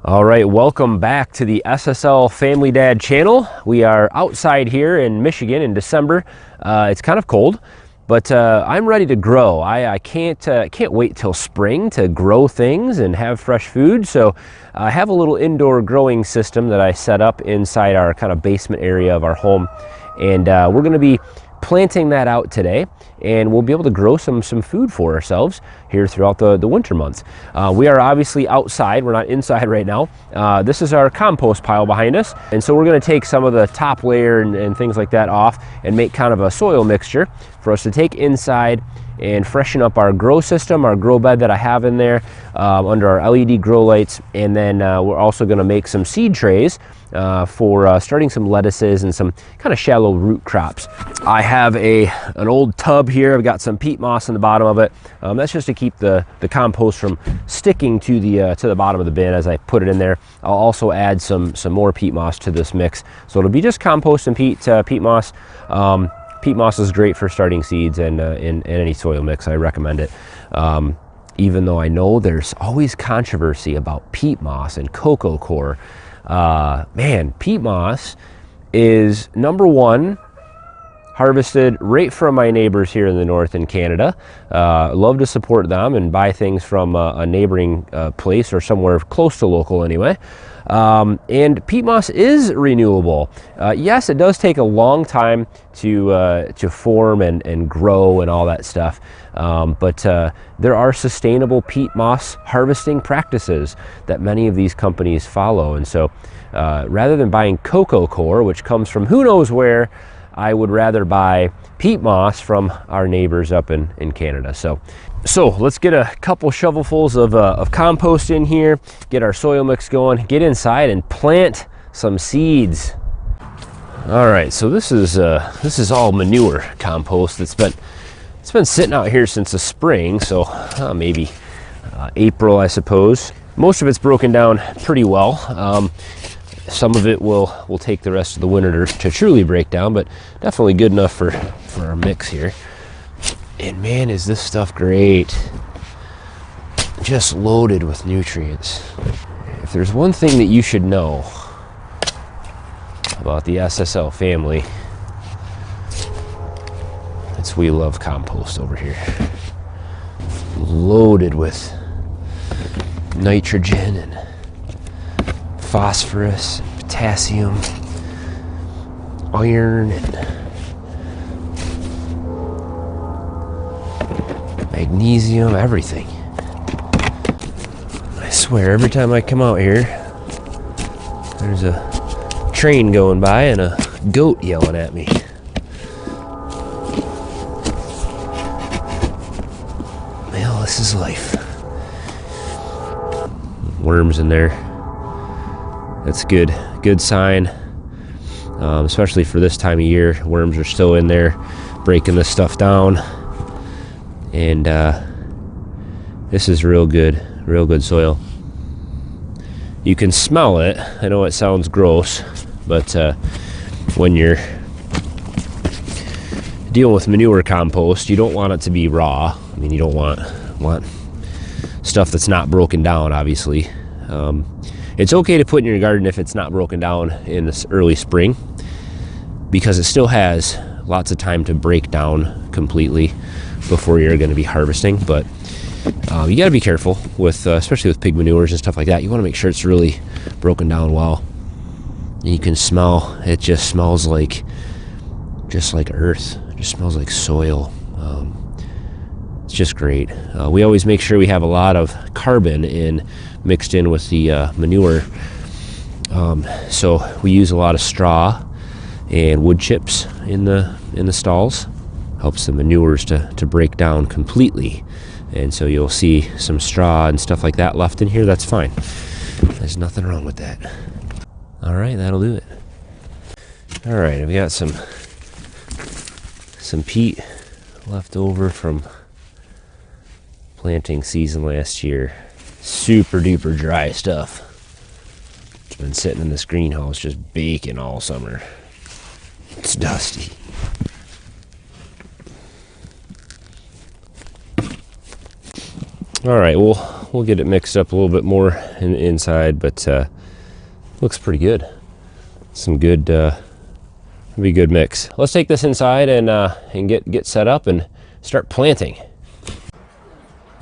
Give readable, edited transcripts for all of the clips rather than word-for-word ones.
All right, welcome back to the SSL Family Dad channel. We are outside here in Michigan in December. It's kind of cold, but I'm ready to grow. I can't wait till spring to grow things and have fresh food. So I have a little indoor growing system that I set up inside our kind of basement area of our home, and we're going to be planting that out today, and we'll be able to grow some food for ourselves here throughout the winter months. We are obviously outside, we're not inside right now. This is our compost pile behind us, and so we're going to take some of the top layer and things like that off and make kind of a soil mixture for us to take inside and freshen up our grow system, our grow bed that I have in there under our LED grow lights. And then we're also going to make some seed trays for starting some lettuces and some kind of shallow root crops. I have an old tub here. I've got some peat moss in the bottom of it. That's just to keep the compost from sticking to the bottom of the bin as I put it in there. I'll also add some more peat moss to this mix, so it'll be just compost and peat moss. Peat moss is great for starting seeds, and in any soil mix, I recommend it. Even though I know there's always controversy about peat moss and cocoa coir. Man, peat moss is number one, harvested right from my neighbors here in the north in Canada. Love to support them and buy things from a neighboring place or somewhere close to local anyway. And peat moss is renewable. Yes, it does take a long time to form and grow and all that stuff, but there are sustainable peat moss harvesting practices that many of these companies follow. And so rather than buying cocoa coir, which comes from who knows where, I would rather buy peat moss from our neighbors up in Canada. So let's get a couple shovelfuls of compost in here, get our soil mix going, get inside and plant some seeds. All right, so this is all manure compost it's been sitting out here since the spring, so maybe April, I suppose. Most of it's broken down pretty well. Some of it will take the rest of the winter to truly break down, but definitely good enough for our mix here. And man, is this stuff great. Just loaded with nutrients. If there's one thing that you should know about the SSL family, it's we love compost over here. Loaded with nitrogen and phosphorus, potassium, iron, and magnesium, everything. I swear, every time I come out here, there's a train going by and a goat yelling at me. Well, this is life. Worms in there. That's good sign, especially for this time of year. Worms are still in there breaking this stuff down, and this is real good soil. You can smell it. I know it sounds gross, but when you're dealing with manure compost, you don't want it to be raw. I mean, you don't want stuff that's not broken down, obviously. It's okay to put in your garden if it's not broken down in this early spring, because it still has lots of time to break down completely before you're going to be harvesting. But you got to be careful with, especially with pig manures and stuff like that. You want to make sure it's really broken down well. And you can smell, it just smells like earth. It just smells like soil. It's just great. We always make sure we have a lot of carbon mixed in with the manure. So we use a lot of straw and wood chips in the stalls. Helps the manures to break down completely. And so you'll see some straw and stuff like that left in here. That's fine. There's nothing wrong with that. All right, that'll do it. All right, I've got some peat left over from planting season last year. Super duper dry stuff. It's been sitting in this greenhouse just baking all summer. It's dusty. All right, we'll we'll get it mixed up a little bit more inside, but looks pretty good. Some good, be good mix. Let's take this inside and get set up and start planting.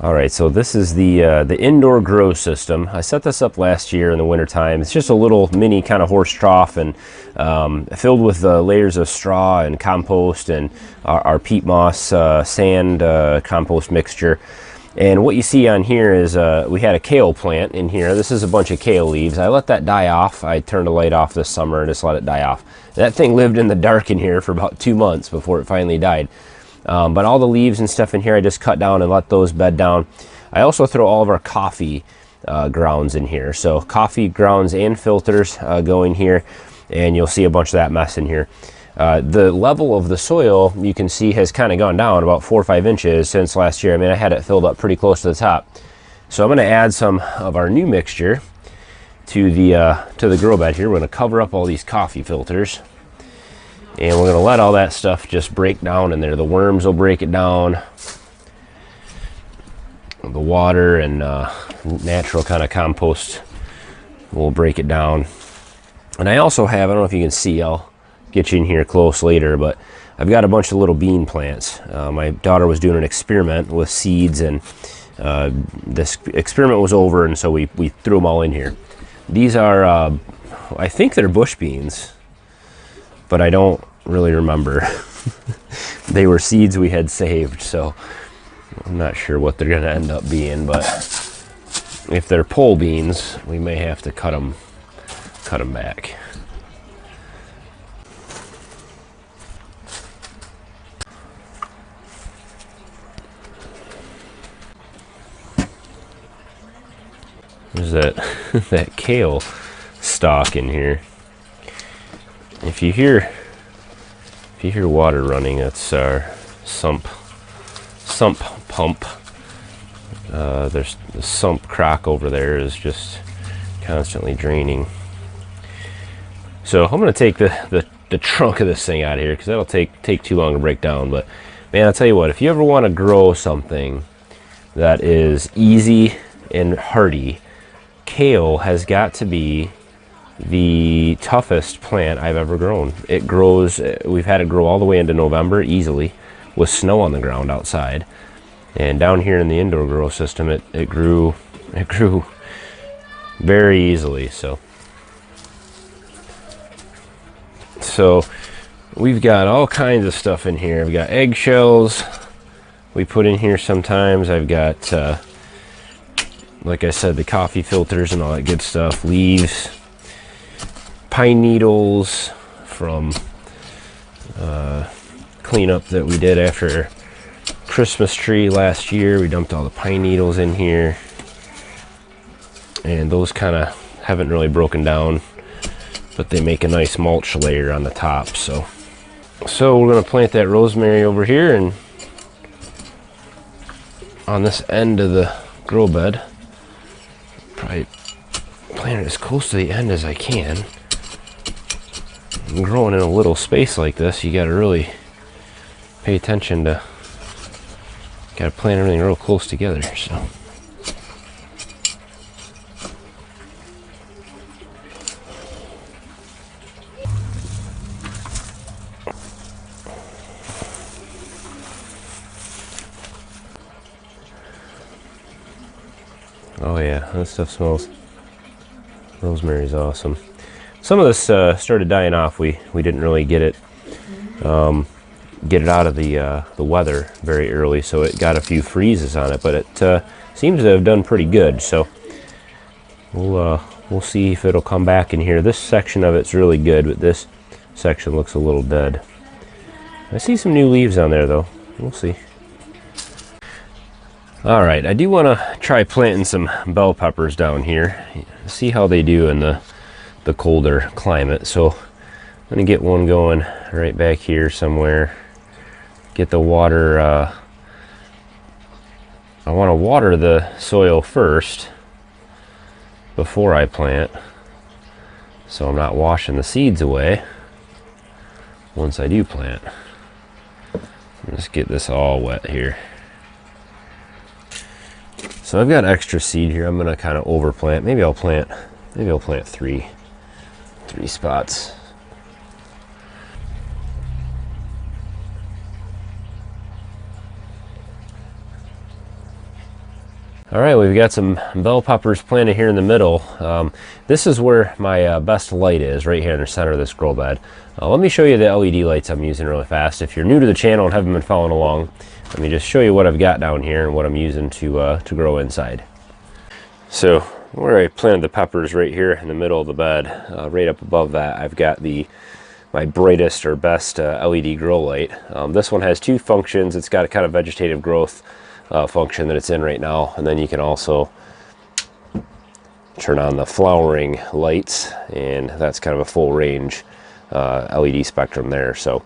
All right, so this is the indoor grow system. I set this up last year in the wintertime. It's just a little mini kind of horse trough and filled with layers of straw and compost and our peat moss sand compost mixture. And what you see on here is we had a kale plant in here. This is a bunch of kale leaves. I let that die off. I turned the light off this summer and just let it die off. That thing lived in the dark in here for about 2 months before it finally died. But all the leaves and stuff in here I just cut down and let those bed down. I also throw all of our coffee grounds in here. So coffee grounds and filters go in here, and you'll see a bunch of that mess in here. The level of the soil, you can see, has kind of gone down about 4 or 5 inches since last year. I mean, I had it filled up pretty close to the top. So I'm going to add some of our new mixture to the grow bed here. We're going to cover up all these coffee filters. And we're going to let all that stuff just break down in there. The worms will break it down. The water and natural kind of compost will break it down. And I also have, I don't know if you can see, I'll get you in here close later, but I've got a bunch of little bean plants. My daughter was doing an experiment with seeds, and this experiment was over, and so we threw them all in here. These are, I think they're bush beans, but I don't really remember. They were seeds we had saved, so I'm not sure what they're going to end up being, but if they're pole beans, we may have to cut them back. There's that kale stalk in here. If you hear water running, that's our sump pump. There's the sump crock over there is just constantly draining. So I'm going to take the trunk of this thing out of here because that'll take too long to break down. But man, I'll tell you what, if you ever want to grow something that is easy and hardy, kale has got to be the toughest plant I've ever grown. It grows, we've had it grow all the way into November easily with snow on the ground outside. And down here in the indoor grow system, it grew very easily. So we've got all kinds of stuff in here. We've got eggshells we put in here sometimes. I've got, like I said, the coffee filters and all that good stuff, leaves, pine needles from cleanup that we did after Christmas tree last year. We dumped all the pine needles in here, and those kind of haven't really broken down, but they make a nice mulch layer on the top. So we're going to plant that rosemary over here, and on this end of the grow bed, probably plant it as close to the end as I can. Growing in a little space like this, you got to really pay attention to, got to plant everything real close together. So oh yeah, that stuff smells. Rosemary's awesome. Some of this started dying off. We didn't really get it out of the weather very early, so it got a few freezes on it. But it seems to have done pretty good. So we'll see if it'll come back in here. This section of it's really good, but this section looks a little dead. I see some new leaves on there though. We'll see. All right, I do want to try planting some bell peppers down here. See how they do in the colder climate. So I'm gonna get one going right back here somewhere. Get the water, I want to water the soil first before I plant, so I'm not washing the seeds away once I do plant. Let's get this all wet here. So I've got extra seed here. I'm gonna kind of overplant. Maybe I'll plant three spots. All right, we've got some bell peppers planted here in the middle. This is where my best light is, right here in the center of this grow bed. Let me show you the LED lights I'm using really fast. If you're new to the channel and haven't been following along, let me just show you what I've got down here and what I'm using to grow inside. So where I planted the peppers right here in the middle of the bed, right up above that, I've got my brightest or best LED grow light. This one has two functions. It's got a kind of vegetative growth function that it's in right now, and then you can also turn on the flowering lights, and that's kind of a full range LED spectrum there. So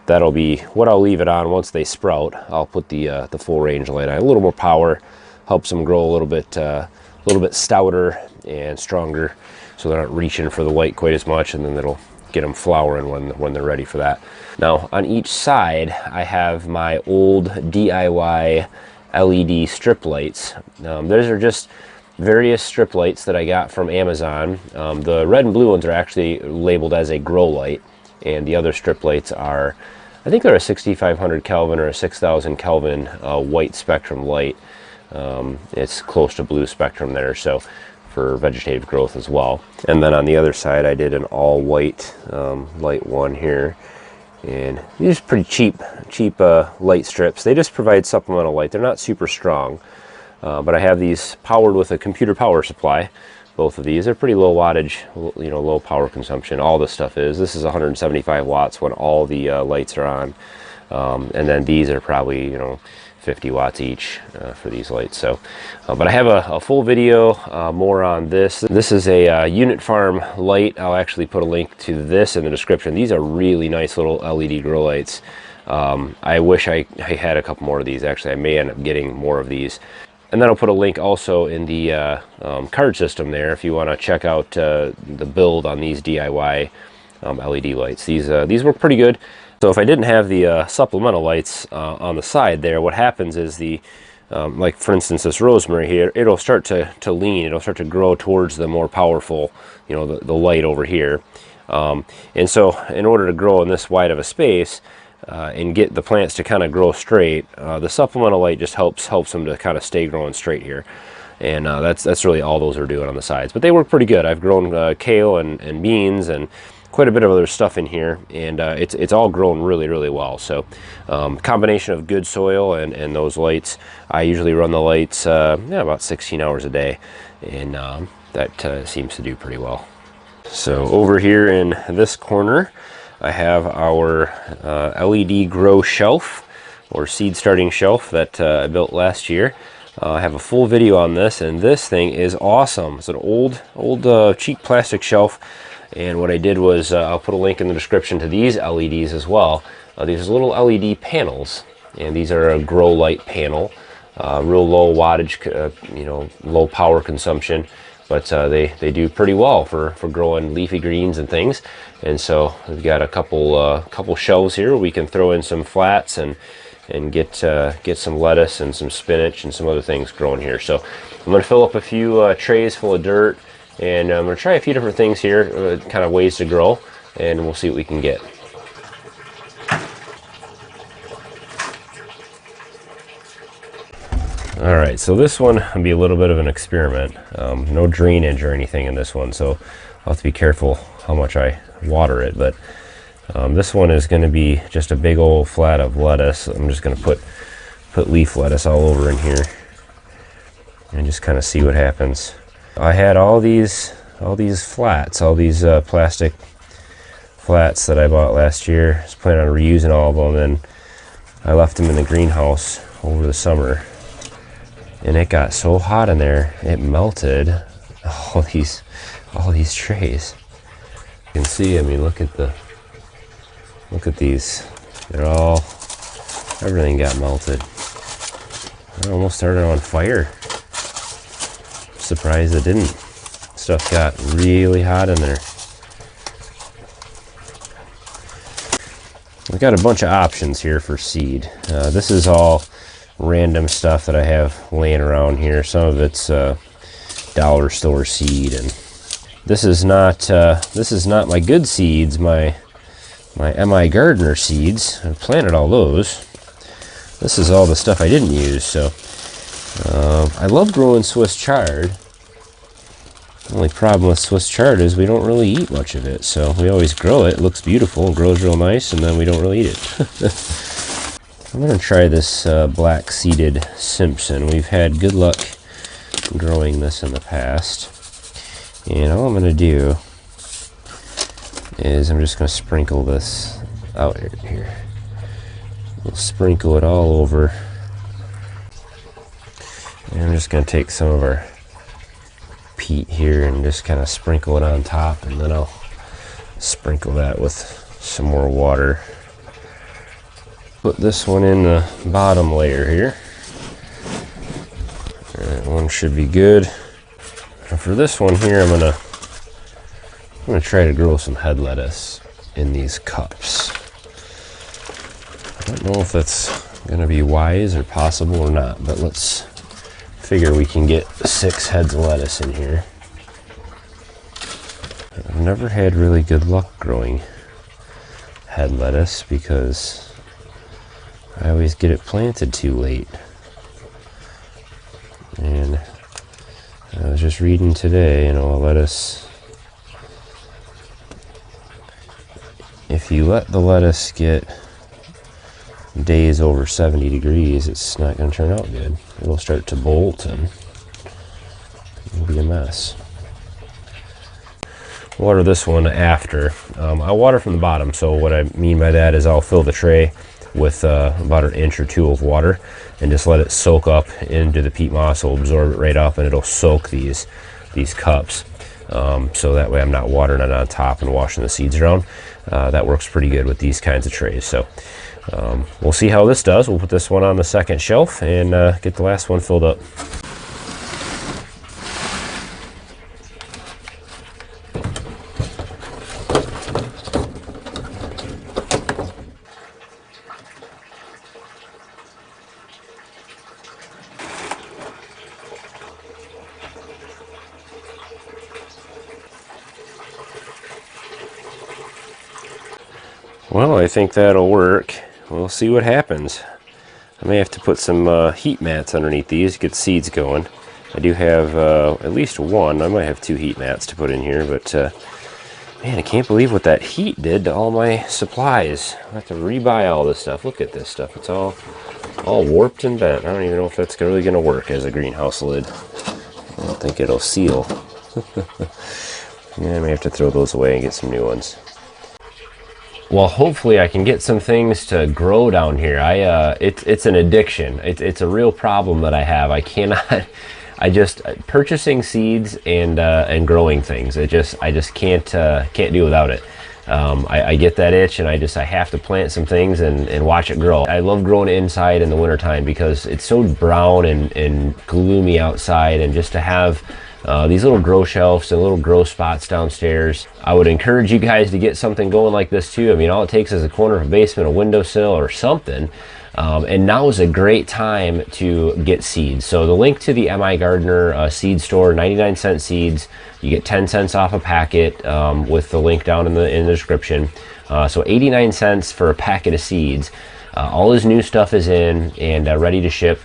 that'll be what I'll leave it on. Once they sprout, I'll put the full range light on. A little more power, helps them grow a little bit stouter and stronger, so they're not reaching for the light quite as much, and then it'll get them flowering when they're ready for that. Now on each side I have my old DIY LED strip lights. Those are just various strip lights that I got from Amazon. The red and blue ones are actually labeled as a grow light, and the other strip lights are, I think they're a 6500 Kelvin or a 6000 Kelvin white spectrum light. It's close to blue spectrum there, so for vegetative growth as well. And then on the other side I did an all white light one here, and these are pretty cheap light strips. They just provide supplemental light. They're not super strong, but I have these powered with a computer power supply. Both of these are pretty low wattage, you know, low power consumption. All this stuff is. This is 175 watts when all the lights are on, and then these are probably, you know, 50 watts each for these lights. So but I have a full video more on this. This is a Unit Farm light. I'll actually put a link to this in the description. These are really nice little LED grow lights. I wish I had a couple more of these. Actually, I may end up getting more of these. And then I'll put a link also in the card system there if you want to check out the build on these DIY LED lights. These work pretty good. So if I didn't have the supplemental lights on the side there, what happens is like for instance this rosemary here, it'll start to lean, it'll start to grow towards the more powerful, you know, the light over here. And so in order to grow in this wide of a space and get the plants to kind of grow straight, the supplemental light just helps them to kind of stay growing straight here. And that's really all those are doing on the sides. But they work pretty good. I've grown kale and beans and quite a bit of other stuff in here, and it's all grown really well. So combination of good soil and those lights. I usually run the lights about 16 hours a day, and that seems to do pretty well. So over here in this corner I have our LED grow shelf or seed starting shelf that I built last year. I have a full video on this, and this thing is awesome. It's an old cheap plastic shelf. And what I did was, I'll put a link in the description to these LEDs as well. These are little LED panels, and these are a grow light panel. Real low wattage, you know, low power consumption, but they do pretty well for growing leafy greens and things. And so we've got a couple shelves here where we can throw in some flats and get some lettuce and some spinach and some other things growing here. So I'm going to fill up a few trays full of dirt, and I'm going to try a few different things here, kind of ways to grow, and we'll see what we can get. All right, so this one will be a little bit of an experiment. No drainage or anything in this one, so I'll have to be careful how much I water it. But this one is going to be just a big old flat of lettuce. I'm just going to put leaf lettuce all over in here and just kind of see what happens. I had all these flats, all these plastic flats that I bought last year. I was planning on reusing all of them, and I left them in the greenhouse over the summer, and it got so hot in there it melted all these trays. You can see, I mean, look at these. Everything got melted. It almost started on fire. Surprised it didn't. Stuff got really hot in there. We've got a bunch of options here for seed. This is all random stuff that I have laying around here. Some of it's dollar store seed, and this is not my good seeds, my MI Gardener seeds. I planted all those. This is all the stuff I didn't use. So I love growing Swiss chard. The only problem with Swiss chard is we don't really eat much of it. So we always grow it. It looks beautiful, grows real nice, and then we don't really eat it. I'm going to try this black seeded Simpson. We've had good luck growing this in the past. And all I'm going to do is I'm just going to sprinkle this out here. We'll sprinkle it all over. And I'm just going to take some of our peat here and just kind of sprinkle it on top, and then I'll sprinkle that with some more water. Put this one in the bottom layer here. That one should be good. And for this one here, I'm gonna try to grow some head lettuce in these cups. I don't know if that's gonna be wise or possible or not, but let's figure we can get 6 heads of lettuce in here. I've never had really good luck growing head lettuce because I always get it planted too late. And I was just reading today, lettuce, if you let the lettuce get days over 70 degrees, it's not going to turn out good. It'll start to bolt and it'll be a mess. Water this one after. I water from the bottom, so what I mean by that is I'll fill the tray with about 1 inch or 2 of water and just let it soak up into the peat moss. It'll absorb it right up and it'll soak these cups. So that way I'm not watering it on top and washing the seeds around. That works pretty good with these kinds of trays. So we'll see how this does. We'll put this one on the second shelf and get the last one filled up. Well, I think that'll work. We'll see what happens. I may have to put some heat mats underneath these to get the seeds going. I do have at least one. I might have 2 heat mats to put in here, but man, I can't believe what that heat did to all my supplies. I have to rebuy all this stuff. Look at this stuff. It's all warped and bent. I don't even know if that's really going to work as a greenhouse lid. I don't think it'll seal. Yeah, I may have to throw those away and get some new ones. Well, hopefully I can get some things to grow down here. It's an addiction. It's a real problem that I have. I cannot. Purchasing seeds and growing things. I just can't do without it. I get that itch, and I have to plant some things and watch it grow. I love growing inside in the wintertime because it's so brown and gloomy outside, and just to have these little grow shelves and little grow spots downstairs. I would encourage you guys to get something going like this too. I mean, all it takes is a corner of a basement, a windowsill, or something. And now is a great time to get seeds. So the link to the MI Gardener seed store, 99-cent seeds. You get 10 cents off a packet with the link down in the description. So 89 cents for a packet of seeds. All his new stuff is in and ready to ship.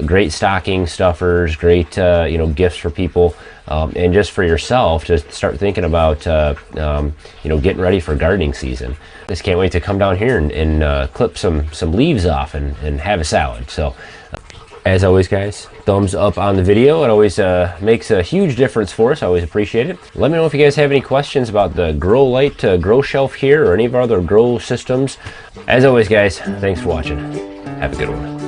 Great stocking stuffers, great gifts for people, and just for yourself to start thinking about getting ready for gardening season. Just can't wait to come down here and clip some leaves off and have a salad. So as always, guys, thumbs up on the video. It always makes a huge difference for us. I always appreciate it. Let me know if you guys have any questions about the Grow Light Grow Shelf here or any of our other grow systems. As always, guys, thanks for watching. Have a good one.